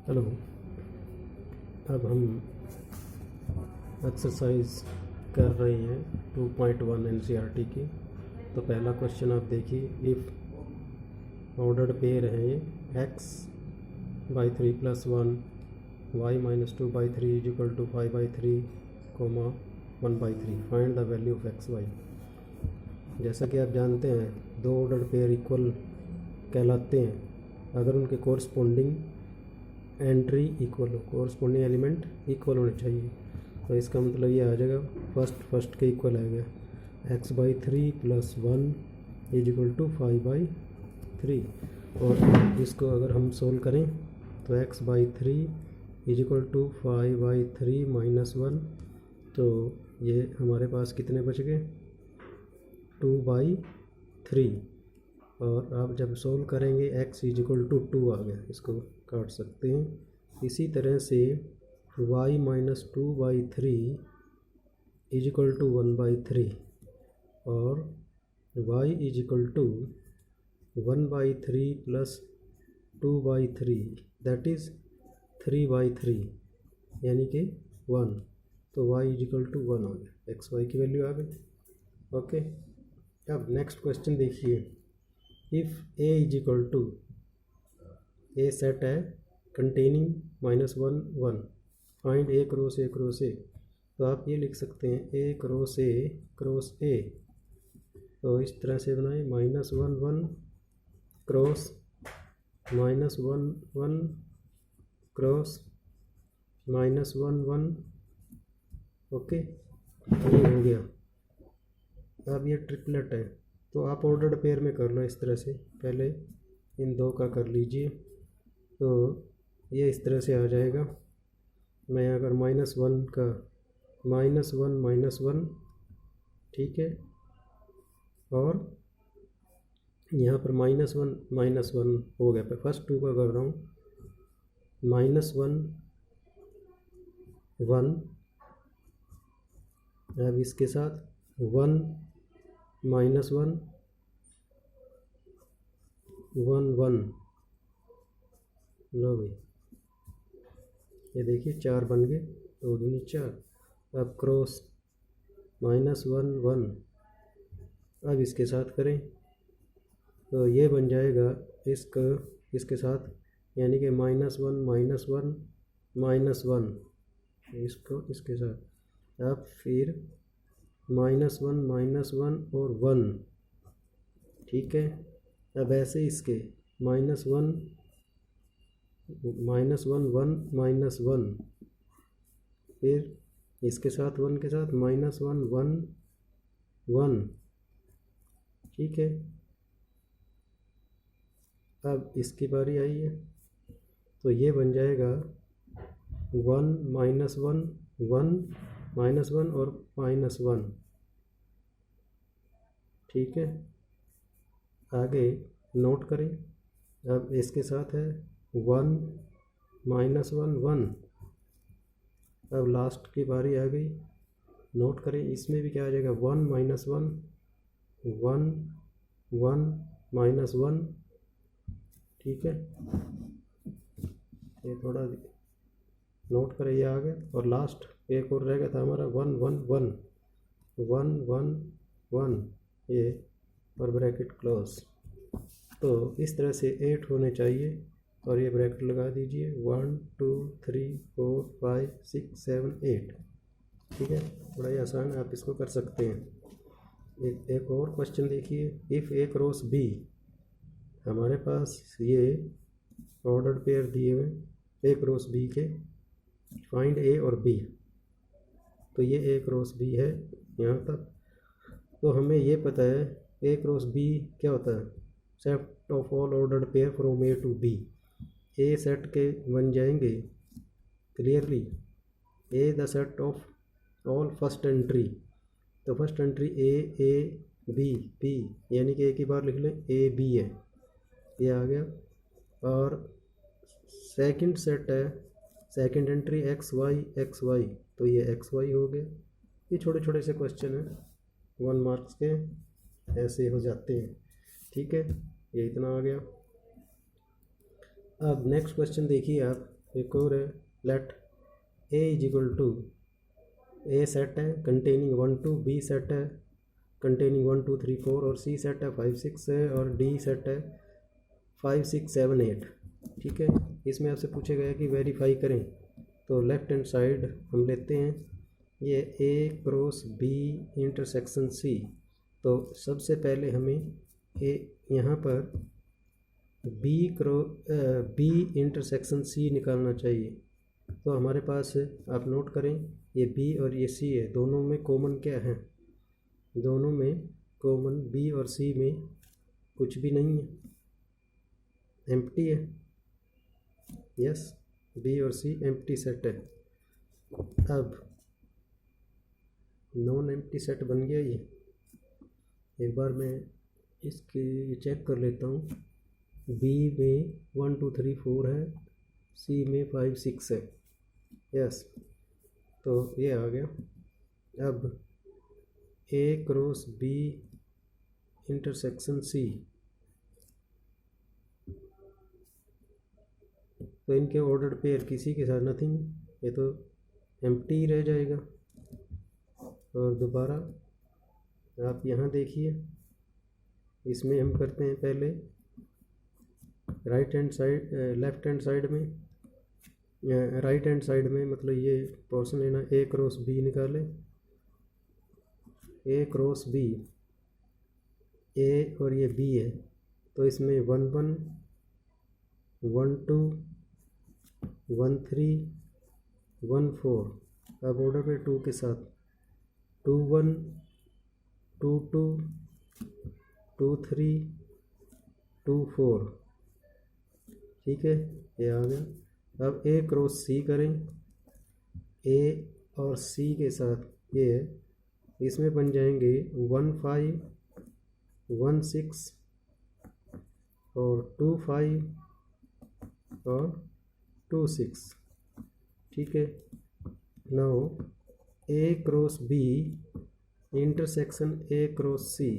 Hello, अब हम exercise कर रहे हैं 2.1 एनसीईआरटी की। तो पहला क्वेश्चन आप देखिए, इफ़ ऑर्डर्ड पेयर है x by 3 plus 1 y minus 2 by 3 is equal to 5 by 3 comma 1 by 3, find the value of X Y. जैसा कि आप जानते हैं, दो ऑर्डर्ड पेयर इक्वल कहलाते हैं अगर उनके कोरस्पोंडिंग एंट्री इक्वल हो, कोरस्पोंडिंग एलिमेंट इक्वल होने चाहिए। तो इसका मतलब ये आ जाएगा फर्स्ट के इक्वल आएगा x by 3 plus 1 is equal to 5 by 3। और इसको अगर हम सोल्व करें तो x by 3 is equal to 5 by 3 minus 1, तो ये हमारे पास कितने बच गए 2 बाई 3। और आप जब सोल्व करेंगे x इज इक्वल टू 2 आ गया, इसको काट सकते हैं। इसी तरह से y minus 2 by 3 is equal to 1 by 3 और y is equal to 1 by 3 plus 2 by 3 that is 3 by 3 यानी कि 1। तो y इज इक्वल टू 1 आ गया, एक्स वाई की वैल्यू आ गई। ओके, अब नेक्स्ट क्वेश्चन देखिए, if a is equal to A set है कंटेनिंग माइनस 1 1, फाइंड ए क्रॉस ए। तो आप ये लिख सकते हैं ए क्रॉस ए। तो इस तरह से बनाएं, minus 1 1 cross minus 1 1 cross minus 1 1। Okay, ये हो गया। अब ये ट्रिपलेट है, तो आप ऑर्डर्ड पेयर में कर लो इस तरह से। पहले इन दो का कर लीजिए, तो ये इस तरह से आ जाएगा। मैं अगर माइनस 1 का माइनस 1 ठीक है, और यहाँ पर माइनस 1 हो गया। पर फर्स्ट 2 का कर रहा हूँ, माइनस 1 1। अब इसके साथ 1 माइनस 1 1 1। लो भाई, ये देखिए 4 बन गए, 2 दूनी 4। अब क्रॉस माइनस 1 1। अब इसके साथ करें तो ये बन जाएगा इसके साथ, यानी कि माइनस 1 माइनस 1 इसको इसके साथ। अब फिर माइनस 1 और 1, ठीक है। अब ऐसे इसके माइनस 1 1 माइनस 1, फिर इसके साथ 1 के साथ माइनस 1 1 1, ठीक है। अब इसकी बारी आई है, तो ये बन जाएगा 1 माइनस 1 1 माइनस 1 और माइनस 1, ठीक है। आगे नोट करें, अब इसके साथ है 1 माइनस 1 1। अब लास्ट की बारी आ गई, नोट करें इसमें भी क्या आ जाएगा 1 माइनस 1 1 1 माइनस 1, ठीक है। ये थोड़ा नोट करें, ये आ गया। और लास्ट एक और रह गया था हमारा 1 1 1 1 1 1, ये और ब्रैकेट क्लोज। तो इस तरह से 8 होने चाहिए, और ये ब्रैकेट लगा दीजिए 1 2 3 4 5 6 7 8, ठीक है। बड़ा ही आसान, आप इसको कर सकते हैं। एक और क्वेश्चन देखिए, इफ़ ए क्रॉस बी, हमारे पास ये ऑर्डर्ड पेयर दिए हुए ए क्रॉस बी के, फाइंड ए और बी। तो ये ए क्रॉस बी है यहाँ तक। तो हमें ये पता है ए क्रॉस बी क्या होता है, set of all ordered pair from A to B. A set के बन जाएंगे clearly A the set of all first entry. तो first entry A B B, यानी कि एक ही बार लिख लें ए बी है, ये आ गया। और सेकंड सेट है, सेकंड एंट्री एक्स वाई, तो ये एक्स वाई हो गया। ये छोटे छोटे से क्वेश्चन हैं 1 मार्क्स के, ऐसे हो जाते हैं, ठीक है। ये इतना आ गया। अब नेक्स्ट क्वेश्चन देखिए आप, एक और है let A is equal to, A set है कंटेनिंग 1 2, बी सेट है कंटेनिंग 1 2 3 4 और सी सेट है 5 6 है और डी सेट है 5 6 7 8। ठीक है, इसमें आपसे पूछा गया कि वेरीफाई करें, तो लेफ्ट हैंड साइड हम लेते हैं ये ए क्रॉस बी इंटरसेक्शन सी। तो सबसे पहले हमें ए यहाँ पर बी इंटरसेक्शन सी निकालना चाहिए। तो हमारे पास आप नोट करें ये बी और ये सी है, दोनों में कॉमन क्या है, दोनों में कॉमन बी और सी में कुछ भी नहीं है, एम्प्टी है। यस, बी और सी एम्प्टी सेट है। अब नॉन एम्प्टी सेट बन गया ये। एक बार मैं इसकी चेक कर लेता हूँ, बी में 1 2 3 4 है, सी में 5 6 है। यस, तो ये आ गया। अब ए क्रॉस बी इंटरसेक्शन सी, तो इनके ऑर्डर्ड पेयर किसी के साथ नथिंग, ये तो एम्प्टी ही रह जाएगा। और दोबारा आप यहाँ देखिए, इसमें हम करते हैं पहले right hand side, left hand side में, राइट हैंड साइड में मतलब ये पोर्शन लेना, ए क्रॉस बी निकाले, ए क्रॉस बी, ए और ये बी है, तो इसमें 1 1 1 2 1 3 1 4। अब ऑर्डर पे 2 के साथ 2 1 2 2 2 3 2 4। ठीक है, ये आ गया। अब ए क्रॉस सी करें, ए और सी के साथ ये है, इसमें बन जाएंगे 1 5 1 6 और 2 5 और 2 6। ठीक है, now A cross B intersection A cross C,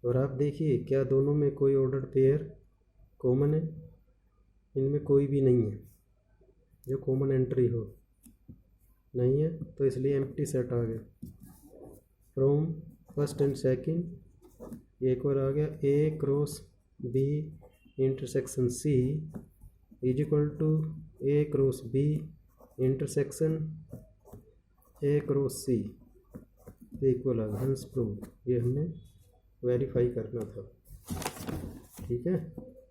और आप देखिए क्या दोनों में कोई ऑर्डर पेयर कॉमन है, इनमें कोई भी नहीं है जो कॉमन एंट्री हो, नहीं है, तो इसलिए एम्प्टी सेट आ गया। फ्रॉम फर्स्ट एंड सेकंड एक और आ गया, A cross B intersection C is equal to A cross B intersection A cross C equal आ गया, हंस प्रूव। ये हमने वेरीफाई करना था। ठीक है,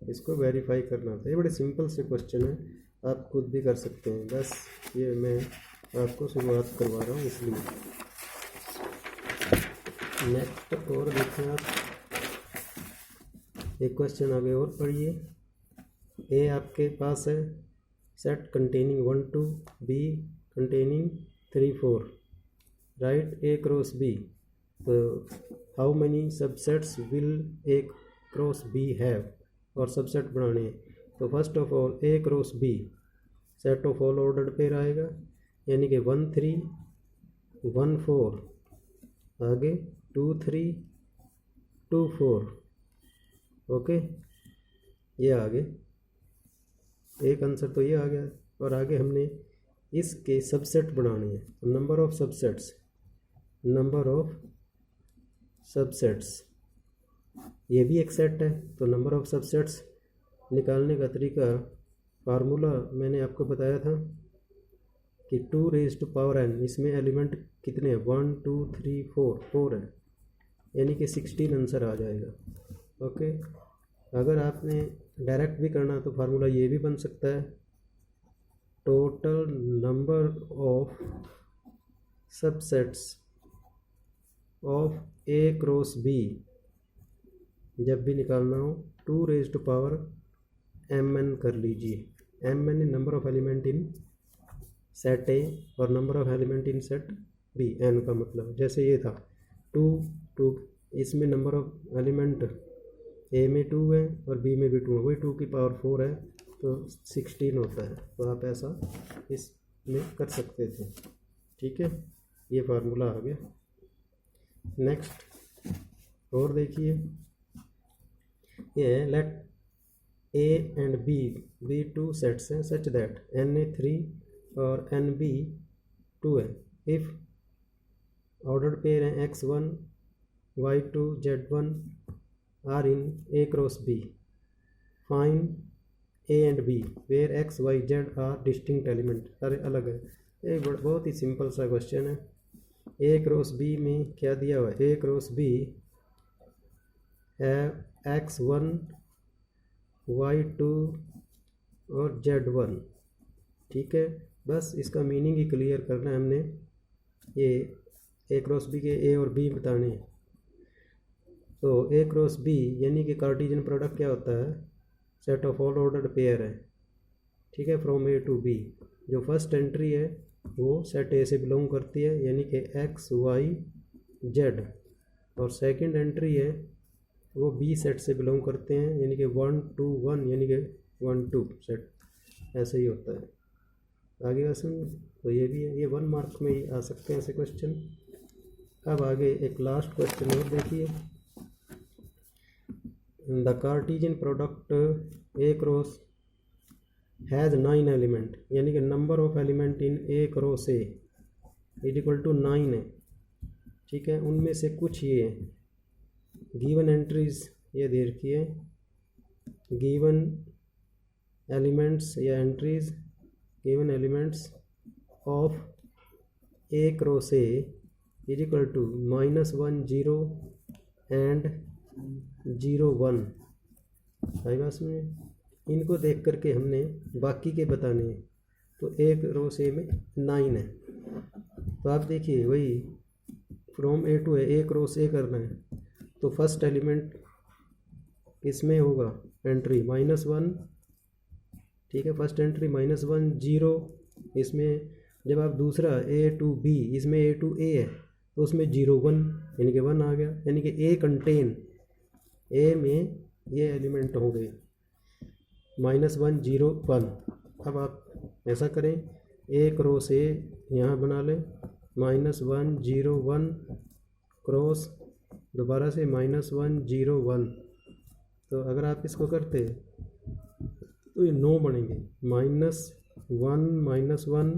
इसको वेरीफाई करना था। ये बड़े सिंपल से क्वेश्चन है, आप खुद भी कर सकते हैं, बस ये मैं आपको शुरुआत करवा रहा हूँ इसलिए। नेक्स्ट और देखें आप, एक क्वेश्चन आगे और पढ़िए। ए आपके पास है set containing 1 2, B containing 3 4, right A cross B, तो how many subsets will A cross B have, और सबसेट बनाने हैं। तो first of all A cross B set of all ordered pair आएगा, यानी कि 1 3 1 4, आगे 2 3 2 4। ओके, ये आगे एक आंसर तो ये आ गया। और आगे हमने इसके सबसेट बनाने हैं, तो number of subsets, number of subsets, ये भी एक सेट है, तो नंबर ऑफ सबसेट्स निकालने का तरीका, फार्मूला मैंने आपको बताया था कि 2 रेज़ टू पावर n, इसमें एलिमेंट कितने हैं, 1 2 3 4, 4 है, यानी कि 16 आंसर आ जाएगा। ओके, अगर आपने डायरेक्ट भी करना तो फार्मूला ये भी बन सकता है, total number of subsets of A cross B, जब भी निकालना हो 2 रेज़ टू पावर mn कर लीजिए। mn in number of element in set A और number of element in set B, n का मतलब जैसे ये था 2 2, इसमें नंबर ऑफ एलिमेंट ए में 2 है और बी में भी 2 है, वही 2 की पावर 4 है, तो 16 होता है। तो आप ऐसा इसमें कर सकते थे। ठीक है, ये फार्मूला आ गया। नेक्स्ट और देखिए, ये है let A and B two sets हैं सच दैट Na3 और Nb 2 है। इफ़ ऑर्डर्ड पेयर हैं X1 Y2 Z1 are in A cross B, find A and B where X Y Z are distinct element, सारे अलग है। ये बहुत ही सिंपल सा क्वेश्चन है। A क्रॉस B में क्या दिया हुआ है? A क्रॉस B है X1 Y2 और Z1, ठीक है। बस इसका मीनिंग ही क्लियर करना है हमने। ये A क्रॉस B के A और B बताने हैं। तो A क्रॉस B यानी कि कार्टेशियन प्रोडक्ट क्या होता है? Set of all ordered pair है, ठीक है, फ्रॉम A टू B। जो फर्स्ट एंट्री है वो सेट A से बिलोंग करती है यानी कि X Y Z, और सेकंड एंट्री है वो B सेट से बिलोंग करते हैं यानी कि 1 2 1 यानी कि 1 2 सेट, ऐसे ही होता है। आगे का सुन, तो ये भी है, ये 1 मार्क में ही आ सकते हैं ऐसे क्वेश्चन। अब आगे एक लास्ट क्वेश्चन और देखिए। The Cartesian product A cross has 9 element, यानी कि number of element in A cross A is equal to 9 है, ठीक है। उनमें से कुछ ये हैं, गिवन एंट्रीज ये दे रखी है, गिवन एलिमेंट्स या entries, given elements of A cross A is equal to -1 0 and 0 1। आई बात में इनको देख करके हमने बाकी के बताने हैं। तो एक रो से में 9 है, तो आप देखिए वही from A to A cross A करना है, तो फर्स्ट एलिमेंट किसमें होगा? एंट्री -1, ठीक है, फर्स्ट एंट्री -1 0। इसमें जब आप दूसरा A टू B, इसमें A टू A है तो उसमें 0 1 यानी कि 1 आ गया, यानी कि A कंटेन, A में ये एलिमेंट हो गए -1 0 1। अब आप ऐसा करें, A क्रॉस A यहाँ बना लें, -1 0 1 क्रॉस दोबारा से -1 0 1। तो अगर आप इसको करते तो ये 9 बनेंगे, -1 -1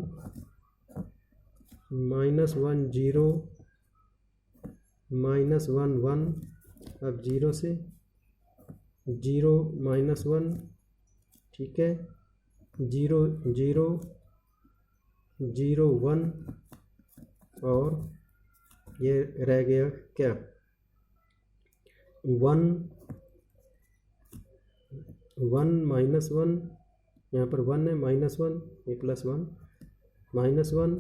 -1 0 -1 1। अब 0 से 0 -1, ठीक है, 0 0 0 1, और ये रह गया क्या? 1 1 -1, यहाँ पर 1 है, -1 ये +1 -1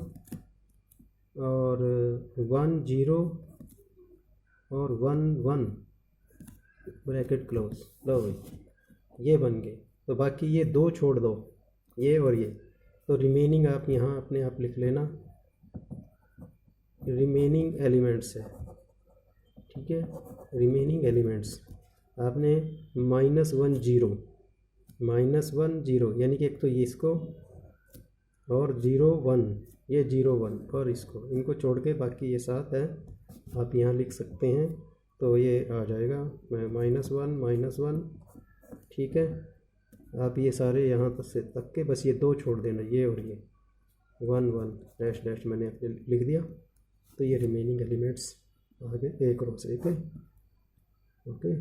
और 1 0 और 1 1 ब्रैकेट क्लोज। लो ये बन गए। तो बाकी ये 2 छोड़ दो, ये और ये, तो रिमेनिंग आप यहाँ अपने आप लिख लेना, रिमेनिंग एलिमेंट्स है, ठीक है। रिमेनिंग एलिमेंट्स आपने -1 0 यानी कि एक तो ये इसको और 0 1, ये 0 1 और इसको, इनको छोड़ के बाकी ये 7 है, आप यहाँ लिख सकते हैं। तो ये आ जाएगा -1 -1, ठीक है। आप ये सारे यहाँ तक के बस ये 2 छोड़ देना, ये और ये 1 1 डैश डैश मैंने अपने लिख दिया। तो ये रिमेनिंग एलिमेंट्स आ गए A क्रॉस A के, ओके।